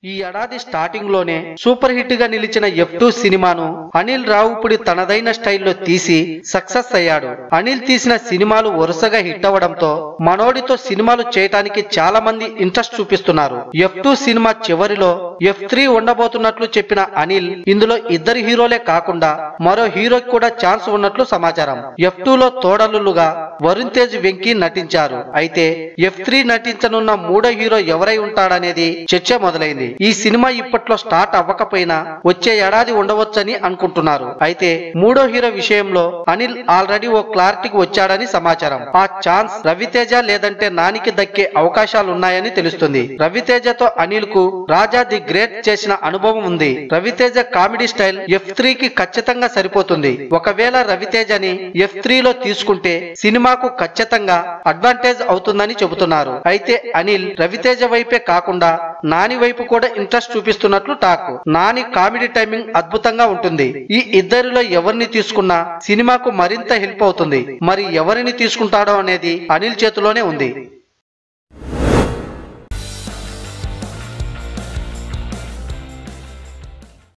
ఈ ఏడాది స్టార్టింగ్ లోనే సూపర్ హిట్ గా నిలిచిన F2 సినిమాను అనిల్ రావుపుడి తనదైన స్టైల్లో తీసి సక్సెస్ అయ్యాడు. అనిల్ తీసిన సినిమాలు వరుసగా హిట్ అవడంతో మనోడితో సినిమాలు చేయటానికి చాలా మంది ఇంట్రెస్ట్ చూపిస్తున్నారు. F2 సినిమా చివరిలో F3 ఉండబోతున్నట్లు చెప్పిన అనిల్ ఇందులో ఇద్దరు హీరోలే కాకుండా మరో హీరోకి కూడా ఛాన్స్ ఉన్నట్లు సమాచారం. F2 లో తోడలుగా వరుణ్ తేజ్, వెంకీ నటించారు. అయితే F3 నటించనున్న మూడో హీరో ఎవరై ఉంటాడనేది చర్చ మొదలైంది. ఈ సినిమా ఇప్పట్లో స్టార్ట్ అవ్వకపోయినా వచ్చే ఏడాది ఉండవచ్చని అనుకుంటున్నారు. అయితే మూడో హీరో విషయంలో అనిల్ ఆల్రెడీ ఓ క్లారిటీకి వచ్చాడని సమాచారం. ఆ ఛాన్స్ రవితేజ లేదంటే నానికి దక్కే అవకాశాలున్నాయని తెలుస్తుంది. రవితేజతో అనిల్ కు రాజా ది గ్రేట్ చేసిన అనుభవం ఉంది. రవితేజ కామెడీ స్టైల్ F3 కి ఖచ్చితంగా సరిపోతుంది. ఒకవేళ రవితేజని F3 లో తీసుకుంటే సినిమాకు ఖచ్చితంగా అడ్వాంటేజ్ అవుతుందని చెబుతున్నారు. అయితే అనిల్ రవితేజ వైపే కాకుండా నాని వైపు కూడా ఇంట్రెస్ట్ చూపిస్తున్నట్లు టాక్. నాని కామెడీ టైమింగ్ అద్భుతంగా ఉంటుంది. ఈ ఇద్దరిలో ఎవరిని తీసుకున్నా సినిమాకు మరింత హెల్ప్ అవుతుంది. మరి ఎవరిని తీసుకుంటాడో అనేది అనిల్ చేతిలోనే ఉంది.